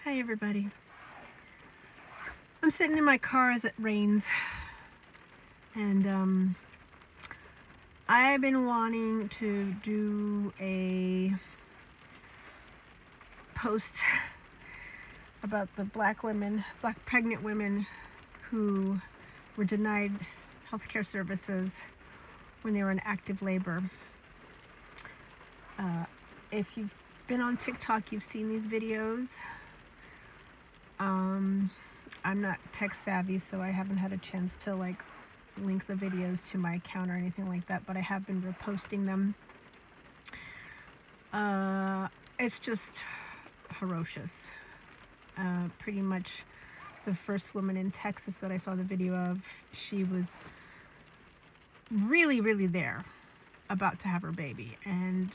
Hi everybody. I'm sitting in my car as it rains, and I've been wanting to do a post about the black pregnant women who were denied healthcare services when they were in active labor. If you've been on TikTok, you've seen these videos. I'm not tech savvy, so I haven't had a chance to link the videos to my account or anything like that, but I have been reposting them. It's just ferocious. Pretty much the first woman in Texas that I saw the video of, she was really there, about to have her baby, and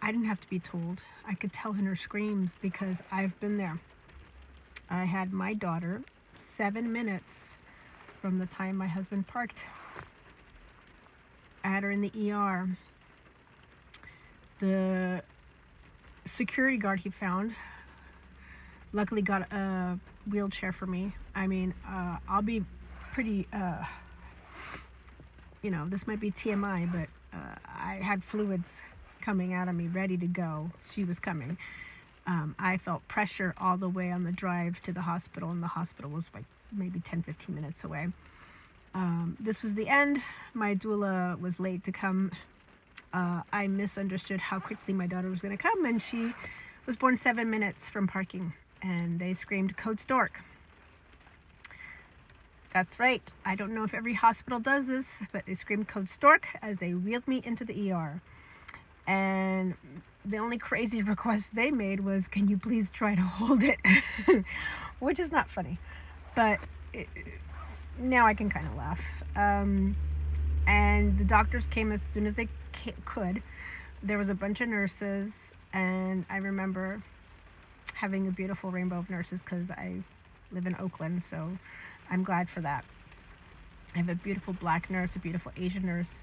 I didn't have to be told. I could tell in her screams because I've been there. I had my daughter 7 minutes from the time my husband parked. I had her in the ER. The security guard he found luckily got a wheelchair for me. I mean, I'll be pretty, this might be TMI, but I had fluids coming out of me ready to go. She was coming. I felt pressure all the way on the drive to the hospital, and the hospital was like maybe 10-15 minutes away. This was the end. My doula was late to come. I misunderstood how quickly my daughter was going to come, and she was born 7 minutes from parking, and they screamed "Code Stork." That's right. I don't know if every hospital does this, but they screamed "Code Stork" as they wheeled me into the ER. And the only crazy request they made was, "Can you please try to hold it?" Which is not funny, but now I can kind of laugh. And the doctors came as soon as they could. There was a bunch of nurses, and I remember having a beautiful rainbow of nurses because I live in Oakland, so I'm glad for that. I have a beautiful black nurse, a beautiful Asian nurse,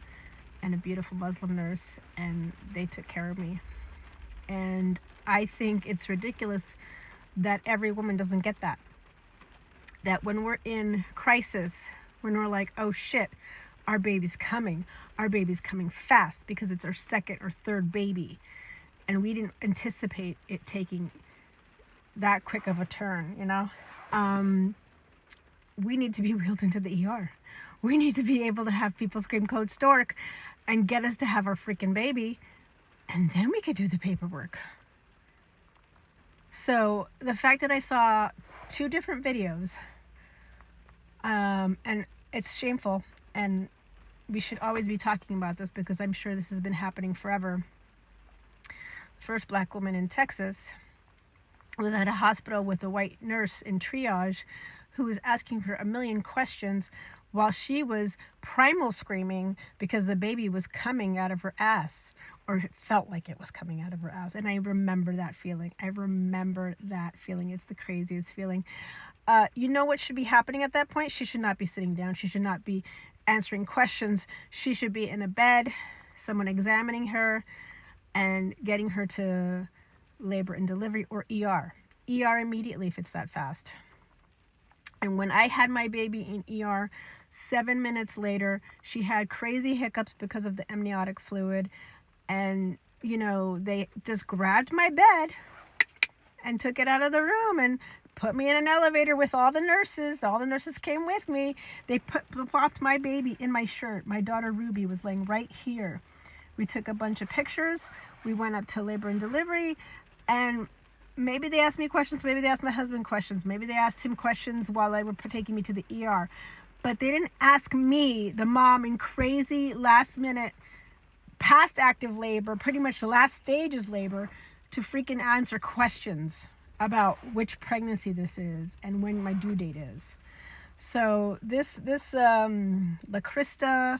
and a beautiful Muslim nurse, and they took care of me. And I think it's ridiculous that every woman doesn't get that. That when we're in crisis, when we're like, oh shit, our baby's coming fast because it's our second or third baby, and we didn't anticipate it taking that quick of a turn, we need to be wheeled into the ER. We need to be able to have people scream "Code Stork" and get us to have our freaking baby, and then we could do the paperwork. So the fact that I saw 2 different videos, and it's shameful, and we should always be talking about this because I'm sure this has been happening forever. First black woman in Texas was at a hospital with a white nurse in triage who was asking her a million questions while she was primal screaming because the baby was coming out of her ass, or it felt like it was coming out of her ass. And I remember that feeling. It's the craziest feeling. You know what should be happening at that point? She should not be sitting down. She should not be answering questions. She should be in a bed, someone examining her and getting her to labor and delivery, or ER. ER immediately if it's that fast. And when I had my baby in ER, 7 minutes later, she had crazy hiccups because of the amniotic fluid. And, they just grabbed my bed and took it out of the room and put me in an elevator with all the nurses. All the nurses came with me. They popped my baby in my shirt. My daughter Ruby was laying right here. We took a bunch of pictures. We went up to labor and delivery, and maybe they asked me questions, maybe they asked my husband questions, maybe they asked him questions while they were taking me to the ER. But they didn't ask me, the mom in crazy last minute, past active labor, pretty much the last stages labor, to freaking answer questions about which pregnancy this is and when my due date is. So this LaCrista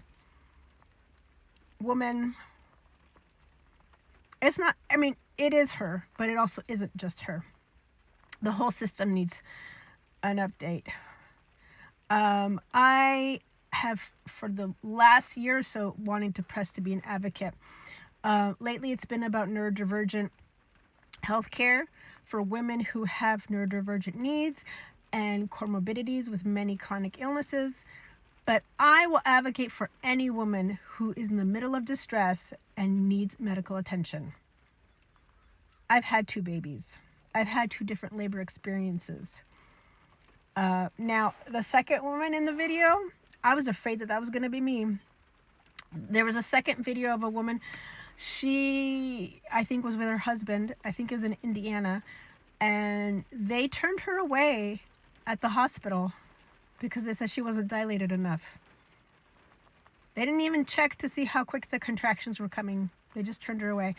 woman, it's not, it is her, but it also isn't just her. The whole system needs an update. I have, for the last year or so, wanting to press to be an advocate. Lately, it's been about neurodivergent healthcare for women who have neurodivergent needs and comorbidities with many chronic illnesses. But I will advocate for any woman who is in the middle of distress and needs medical attention. I've had 2 babies. I've had 2 different labor experiences. Now, the second woman in the video, I was afraid that was going to be me. There was a second video of a woman. She, I think, was with her husband. I think it was in Indiana. And they turned her away at the hospital because they said she wasn't dilated enough. They didn't even check to see how quick the contractions were coming. They just turned her away.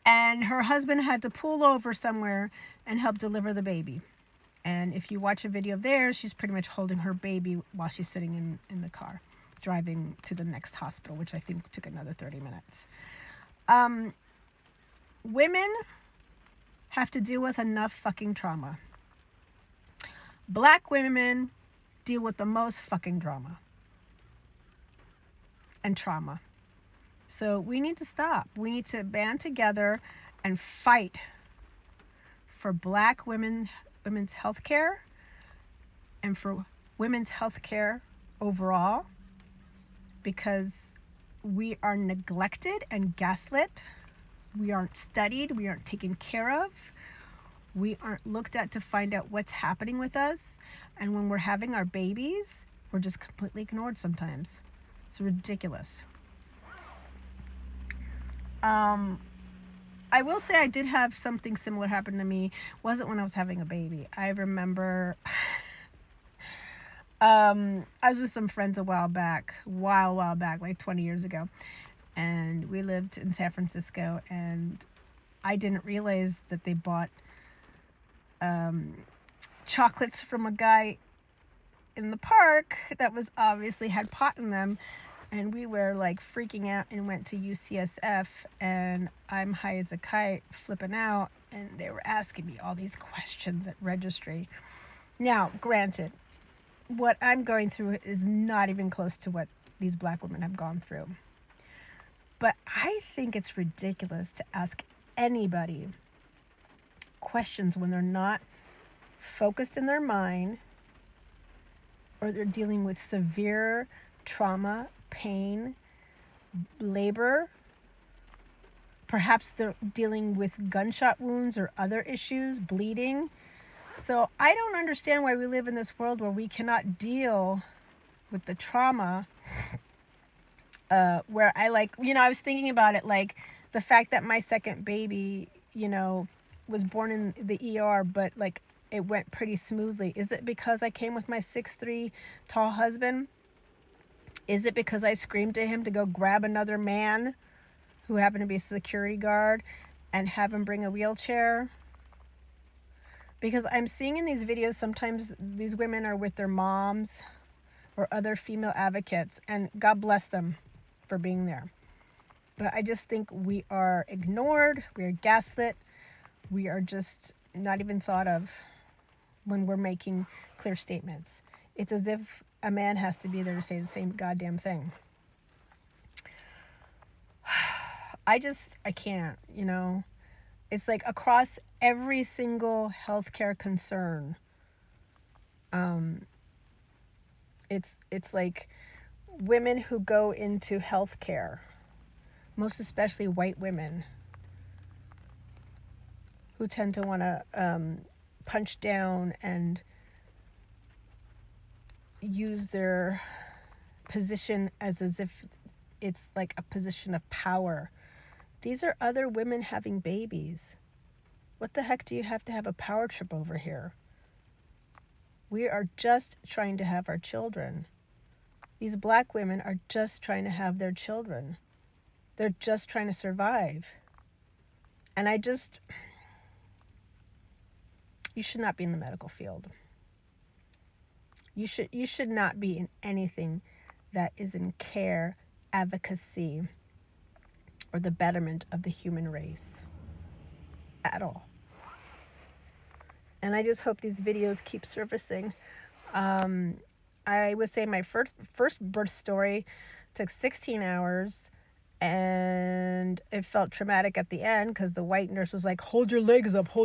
And her husband had to pull over somewhere and help deliver the baby. And if you watch a video of theirs, she's pretty much holding her baby while she's sitting in the car, driving to the next hospital, which I think took another 30 minutes. Women have to deal with enough fucking trauma. Black women deal with the most fucking drama and trauma. So we need to stop. We need to band together and fight for Black women's health care and for women's health care overall, because we are neglected and gaslit. We aren't studied. We aren't taken care of. We aren't looked at to find out what's happening with us. And when we're having our babies, we're just completely ignored sometimes. It's ridiculous. I will say I did have something similar happen to me. It wasn't when I was having a baby. I remember I was with some friends a while back, like 20 years ago. And we lived in San Francisco, and I didn't realize that they bought chocolates from a guy in the park that was obviously had pot in them. And we were like freaking out and went to UCSF, and I'm high as a kite, flipping out, and they were asking me all these questions at registry. Now, granted, what I'm going through is not even close to what these Black women have gone through. But I think it's ridiculous to ask anybody questions when they're not focused in their mind, or they're dealing with severe trauma, pain, labor. Perhaps they're dealing with gunshot wounds or other issues, bleeding. So I don't understand why we live in this world where we cannot deal with the trauma. Where I I was thinking about it, like the fact that my second baby, was born in the ER, but like it went pretty smoothly. Is it because I came with my 6'3" tall husband? Is it because I screamed to him to go grab another man who happened to be a security guard and have him bring a wheelchair? Because I'm seeing in these videos, sometimes these women are with their moms or other female advocates, and God bless them for being there. But I just think we are ignored, we are gaslit, we are just not even thought of when we're making clear statements. It's as if a man has to be there to say the same goddamn thing. I can't, It's like across every single healthcare concern. It's like women who go into healthcare, most especially white women, who tend to want to punch down and use their position as if it's like a position of power. These are other women having babies. What the heck do you have to have a power trip over here? We are just trying to have our children. These Black women are just trying to have their children. They're just trying to survive. And you should not be in the medical field. You should not be in anything that is in care, advocacy, or the betterment of the human race at all. And I just hope these videos keep surfacing. I would say my first birth story took 16 hours, And it felt traumatic at the end because the white nurse was like, hold your legs up, hold